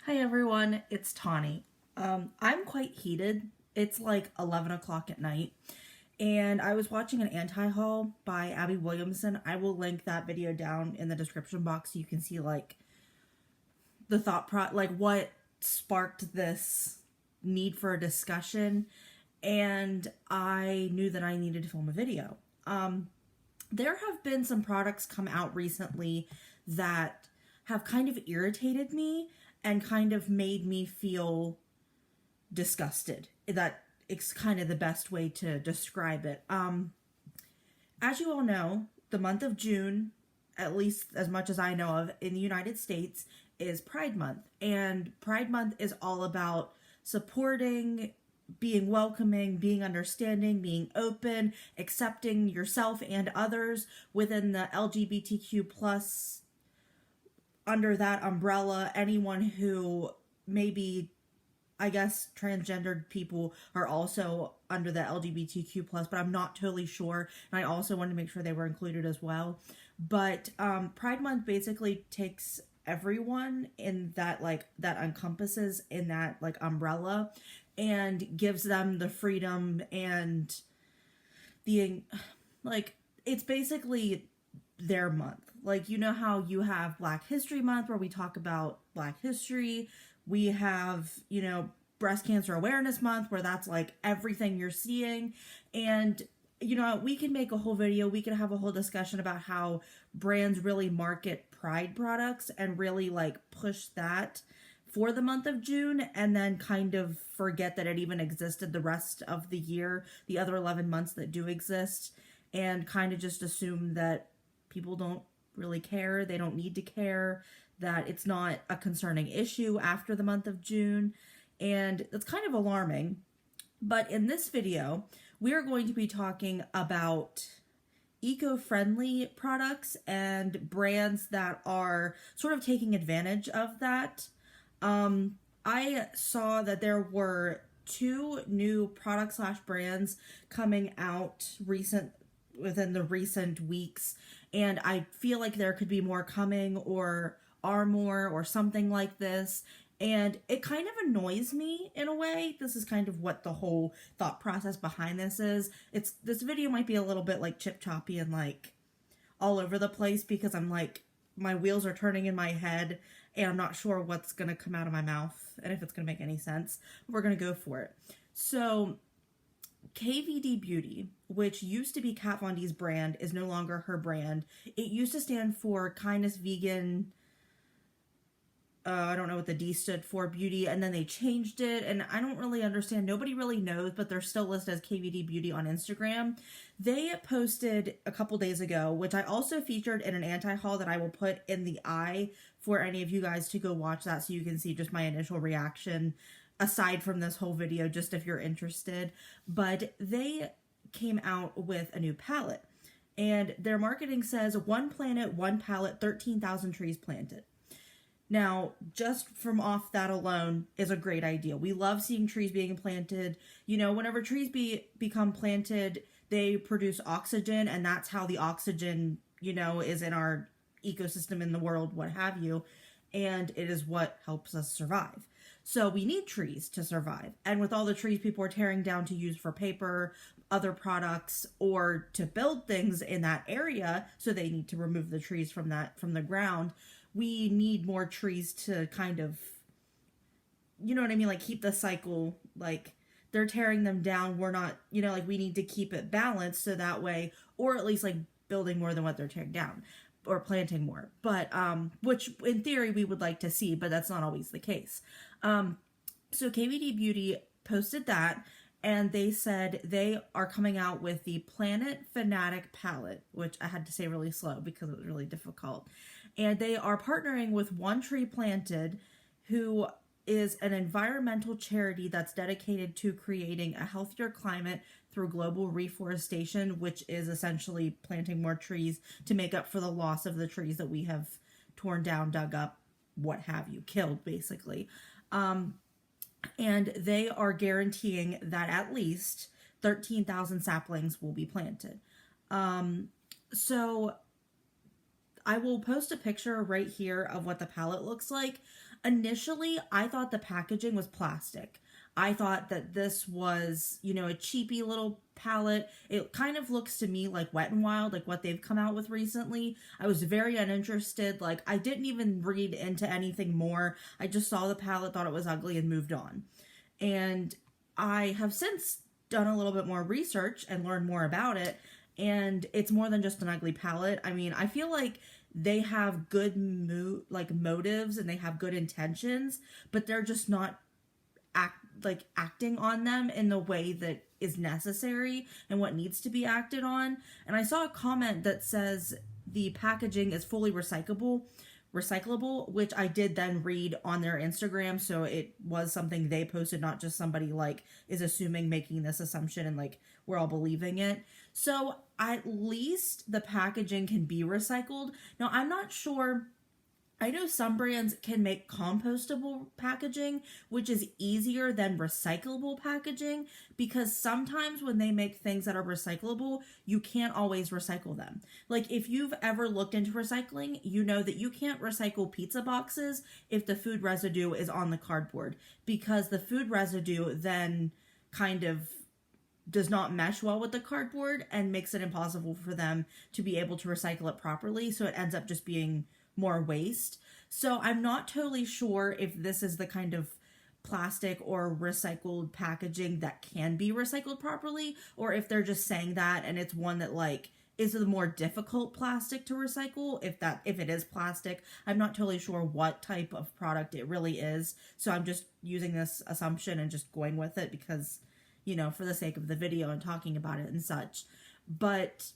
Hi everyone, it's Tawney. I'm quite heated. It's like 11 o'clock at night, and I was watching an anti-haul by Abby Williamson. I will link that video down in the description box so you can see like the like what sparked this need for a discussion, and I knew that I needed to film a video. There have been some products come out recently that have kind of irritated me and kind of made me feel disgusted. That it's kind of the best way to describe it. As you all know, the month of June, at least as much as I know of in the United States, is Pride Month. And Pride Month is all about supporting, being welcoming, being understanding, being open, accepting yourself and others within the LGBTQ plus, under that umbrella. Anyone who maybe, I guess transgendered people are also under the LGBTQ plus, but I'm not totally sure. And I also wanted to make sure they were included as well. But Pride Month basically takes everyone in that, like, that encompasses in that like umbrella, and gives them the freedom and the, like, it's basically their month. Like, you know how you have Black History Month where we talk about Black history. We have, Breast Cancer Awareness Month where that's like everything you're seeing. And, we can make a whole video. We can have a whole discussion about how brands really market Pride products and really like push that for the month of June, and then kind of forget that it even existed the rest of the year, the other 11 months that do exist, and kind of just assume that people don't really care, they don't need to care, that it's not a concerning issue after the month of June, and it's kind of alarming. But in this video, we are going to be talking about eco-friendly products and brands that are sort of taking advantage of that. I saw that there were 2 new products / brands coming out within the recent weeks, and I feel like there could be more coming, or are more, or something like this. And it kind of annoys me in a way. This is kind of what the whole thought process behind this is. This video might be a little bit like chip choppy and like all over the place, because I'm like, my wheels are turning in my head and I'm not sure what's going to come out of my mouth and if it's going to make any sense. We're going to go for it. So KVD Beauty, which used to be Kat Von D's brand, is no longer her brand. It used to stand for Kindness Vegan, I don't know what the D stood for, beauty, and then they changed it, and I don't really understand. Nobody really knows, but they're still listed as KVD Beauty on Instagram. They posted a couple days ago, which I also featured in an anti-haul that I will put in the eye for any of you guys to go watch that so you can see just my initial reaction, aside from this whole video, just if you're interested. But they came out with a new palette, and their marketing says, "One planet, one palette, 13,000 trees planted." Now, just from off that alone is a great idea. We love seeing trees being planted. Whenever trees become planted, they produce oxygen, and that's how the oxygen, is in our ecosystem, in the world, what have you. And it is what helps us survive. So we need trees to survive. And with all the trees people are tearing down to use for paper, other products, or to build things in that area, so they need to remove the trees from the ground. We need more trees to kind of, you know what I mean? Like, keep the cycle, like, they're tearing them down. We're not, like, we need to keep it balanced so that way, or at least like building more than what they're tearing down, or planting more. But, which in theory we would like to see, but that's not always the case. So KVD Beauty posted that, and they said they are coming out with the Planet Fanatic palette, which I had to say really slow because it was really difficult. And they are partnering with One Tree Planted, who is an environmental charity that's dedicated to creating a healthier climate through global reforestation, which is essentially planting more trees to make up for the loss of the trees that we have torn down, dug up, what have you, killed, basically. And they are guaranteeing that at least 13,000 saplings will be planted. So I will post a picture right here of what the palette looks like. Initially, I thought the packaging was plastic. I thought that this was, a cheapy little palette. It kind of looks to me like Wet n Wild, like what they've come out with recently. I was very uninterested. Like, I didn't even read into anything more. I just saw the palette, thought it was ugly, and moved on. And I have since done a little bit more research and learned more about it. And it's more than just an ugly palette. I mean, I feel like they have good motives and they have good intentions, but they're just not acting on them in the way that is necessary and what needs to be acted on. And I saw a comment that says the packaging is fully recyclable, which I did then read on their Instagram. So it was something they posted, not just somebody is assuming, making this assumption, and we're all believing it. So at least the packaging can be recycled. Now, I'm not sure. I know some brands can make compostable packaging, which is easier than recyclable packaging, because sometimes when they make things that are recyclable, you can't always recycle them. Like, if you've ever looked into recycling, you know that you can't recycle pizza boxes if the food residue is on the cardboard, because the food residue then kind of does not mesh well with the cardboard and makes it impossible for them to be able to recycle it properly. So it ends up just being more waste. So I'm not totally sure if this is the kind of plastic or recycled packaging that can be recycled properly, or if they're just saying that and it's one that is the more difficult plastic to recycle. If it is plastic, I'm not totally sure what type of product it really is. So I'm just using this assumption and just going with it because, for the sake of the video and talking about it and such. But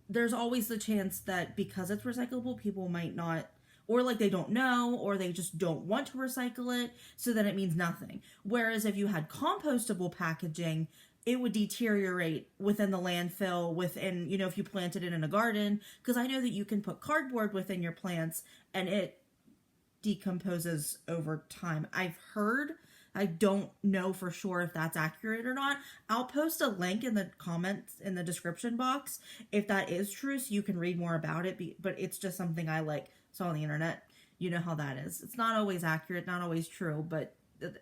there's always the chance that because it's recyclable, people might not, or they don't know, or they just don't want to recycle it, so then it means nothing. Whereas if you had compostable packaging, it would deteriorate within the landfill, within, if you planted it in a garden, because I know that you can put cardboard within your plants and it decomposes over time. I've heard, I don't know for sure if that's accurate or not. I'll post a link in the comments in the description box if that is true, so you can read more about it. But it's just something I saw on the internet. You know how that is. It's not always accurate, not always true, but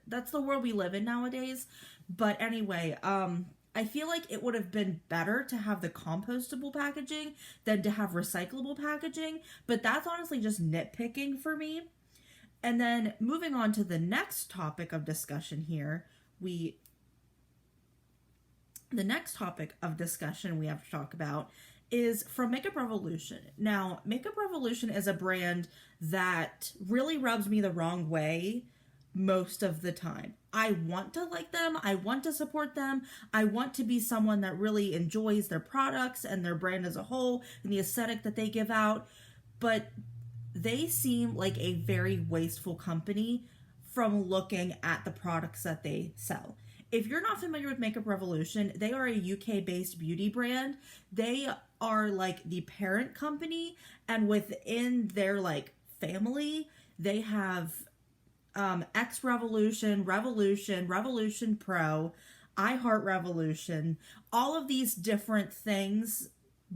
that's the world we live in nowadays. But anyway, I feel like it would have been better to have the compostable packaging than to have recyclable packaging. But that's honestly just nitpicking for me. And then moving on to the next topic of discussion here, the next topic of discussion we have to talk about is from Makeup Revolution. Now, Makeup Revolution is a brand that really rubs me the wrong way most of the time. I want to like them. I want to support them. I want to be someone that really enjoys their products and their brand as a whole and the aesthetic that they give out. But they seem like a very wasteful company from looking at the products that they sell. If you're not familiar with Makeup Revolution, they are a UK-based beauty brand. They are the parent company, and within their family, they have X Revolution, Revolution Pro, I Heart Revolution, all of these different things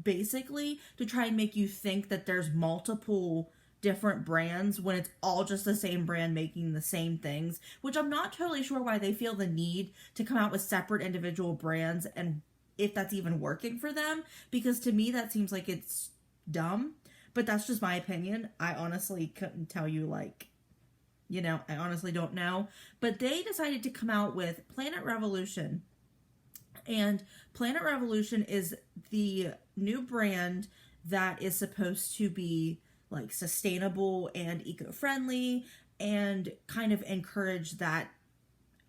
basically to try and make you think that there's multiple different brands when it's all just the same brand making the same things, which I'm not totally sure why they feel the need to come out with separate individual brands and if that's even working for them, because to me that seems like it's dumb. But that's just my opinion. I honestly couldn't tell you I honestly don't know. But they decided to come out with Planet Revolution. And Planet Revolution is the new brand that is supposed to be sustainable and eco-friendly and kind of encourage that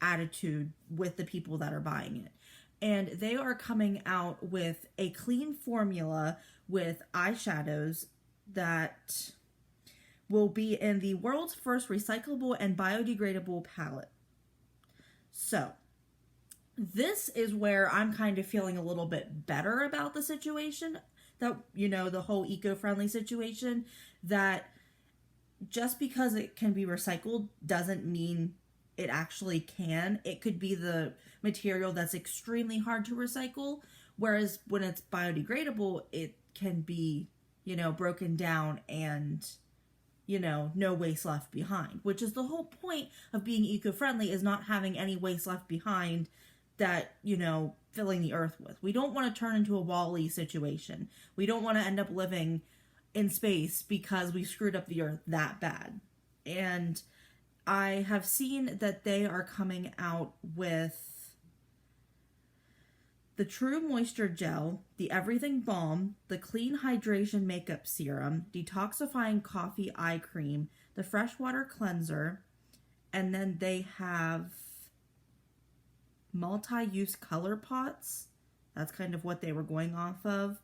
attitude with the people that are buying it. And they are coming out with a clean formula with eyeshadows that will be in the world's first recyclable and biodegradable palette. So this is where I'm kind of feeling a little bit better about the situation, that, the whole eco-friendly situation, that just because it can be recycled doesn't mean it actually can. It could be the material that's extremely hard to recycle, whereas when it's biodegradable, it can be, broken down and, no waste left behind, which is the whole point of being eco-friendly, is not having any waste left behind that, filling the earth with. We don't want to turn into a Wall-E situation. We don't want to end up living in space because we screwed up the earth that bad. And I have seen that they are coming out with the True Moisture Gel, the Everything Balm, the Clean Hydration Makeup Serum, Detoxifying Coffee Eye Cream, the Freshwater Cleanser, and then they have multi-use color pots. That's kind of what they were going off of.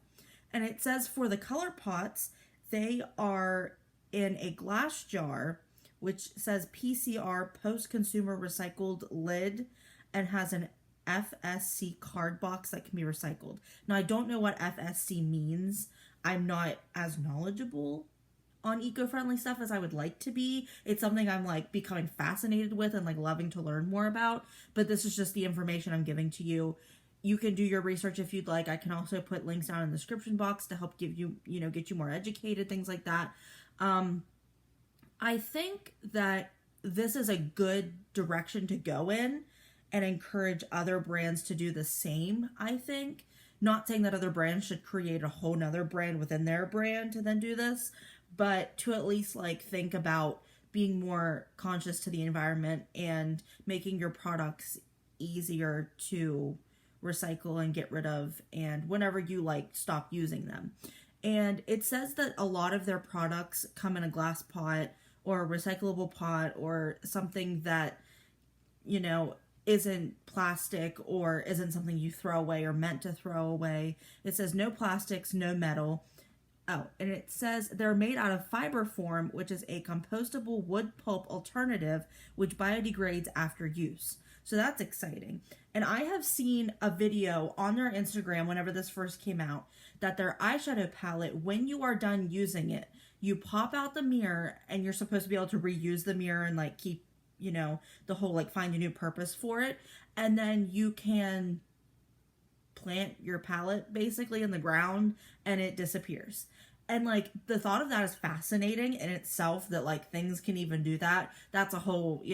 And it says for the color pots, they are in a glass jar, which says PCR post-consumer recycled lid, and has an FSC card box that can be recycled. Now, I don't know what FSC means. I'm not as knowledgeable on eco-friendly stuff as I would like to be. It's something I'm like becoming fascinated with and like loving to learn more about, but this is just the information I'm giving to you. You can do your research if you'd like. I can also put links down in the description box to help give you, get you more educated, things like that. I think that this is a good direction to go in and encourage other brands to do the same, I think. Not saying that other brands should create a whole nother brand within their brand to then do this, but to at least like think about being more conscious to the environment and making your products easier to recycle and get rid of, and whenever you like stop using them. And it says that a lot of their products come in a glass pot or a recyclable pot or something that, isn't plastic or isn't something you throw away or meant to throw away. It says no plastics, no metal. Oh, and it says they're made out of fiber form, which is a compostable wood pulp alternative, which biodegrades after use. So that's exciting. And I have seen a video on their Instagram whenever this first came out, that their eyeshadow palette, when you are done using it, you pop out the mirror and you're supposed to be able to reuse the mirror and like keep, the whole like find a new purpose for it. And then you can plant your palette basically in the ground and it disappears. And like the thought of that is fascinating in itself, that like things can even do that. That's a whole,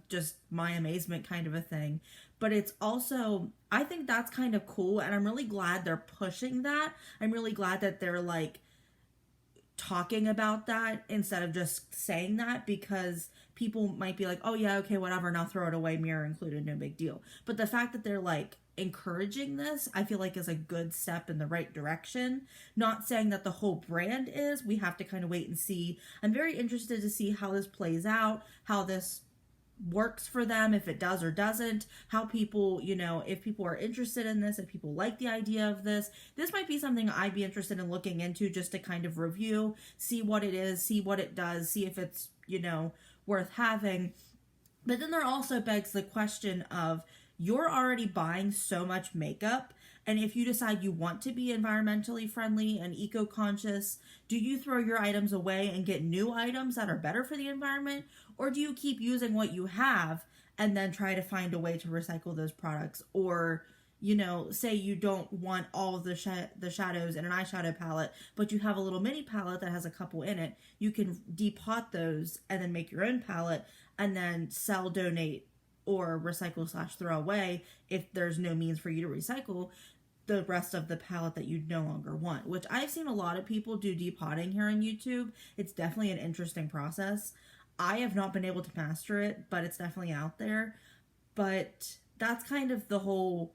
just my amazement kind of a thing. But it's also, I think that's kind of cool, and I'm really glad they're pushing that. I'm really glad that they're like talking about that instead of just saying that, because people might be like, oh yeah, okay, whatever, now throw it away, mirror included, no big deal. But the fact that they're like encouraging this, I feel like is a good step in the right direction. Not saying that the whole brand is. We have to kind of wait and see. I'm very interested to see how this plays out, how this works for them, if it does or doesn't, how people, if people are interested in this, if people like the idea of this. This might be something I'd be interested in looking into, just to kind of review, see what it is, see what it does, see if it's, worth having. But then there also begs the question of, you're already buying so much makeup, and if you decide you want to be environmentally friendly and eco-conscious, do you throw your items away and get new items that are better for the environment? Or do you keep using what you have and then try to find a way to recycle those products? Or, say you don't want all of the shadows in an eyeshadow palette, but you have a little mini palette that has a couple in it. You can depot those and then make your own palette and then sell, donate, or recycle / throw away, if there's no means for you to recycle the rest of the palette that you no longer want, which I've seen a lot of people do depotting here on YouTube. It's definitely an interesting process. I have not been able to master it, but it's definitely out there. But that's kind of the whole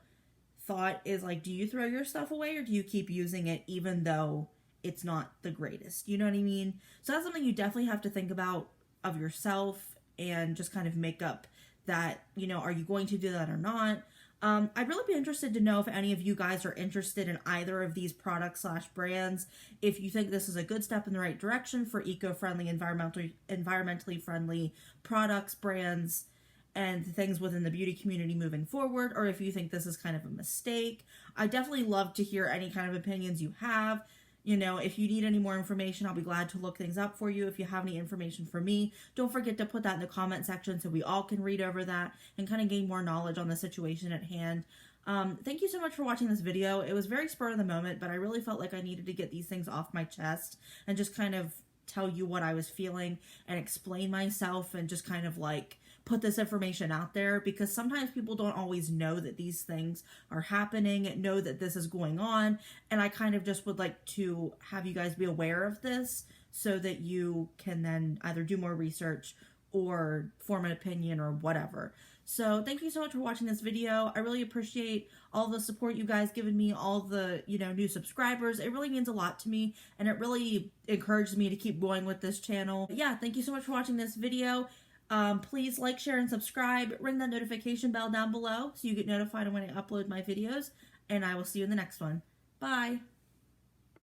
thought, is like, do you throw your stuff away or do you keep using it even though it's not the greatest? You know what I mean? So that's something you definitely have to think about of yourself, and just kind of make up that, are you going to do that or not? I'd really be interested to know if any of you guys are interested in either of these products / brands. If you think this is a good step in the right direction for eco-friendly, environmentally friendly products, brands, and things within the beauty community moving forward, or if you think this is kind of a mistake. I definitely love to hear any kind of opinions you have. If you need any more information, I'll be glad to look things up for you. If you have any information for me, don't forget to put that in the comment section so we all can read over that and kind of gain more knowledge on the situation at hand. Thank you so much for watching this video. It was very spur of the moment, but I really felt like I needed to get these things off my chest and just kind of, tell you what I was feeling and explain myself and just kind of like put this information out there, because sometimes people don't always know that these things are happening, know that this is going on, and I kind of just would like to have you guys be aware of this so that you can then either do more research or form an opinion or whatever. So thank you so much for watching this video. I really appreciate all the support you guys given me, all the, new subscribers. It really means a lot to me, and it really encourages me to keep going with this channel. Yeah, thank you so much for watching this video. Please like, share, and subscribe. Ring that notification bell down below so you get notified when I upload my videos, and I will see you in the next one. Bye!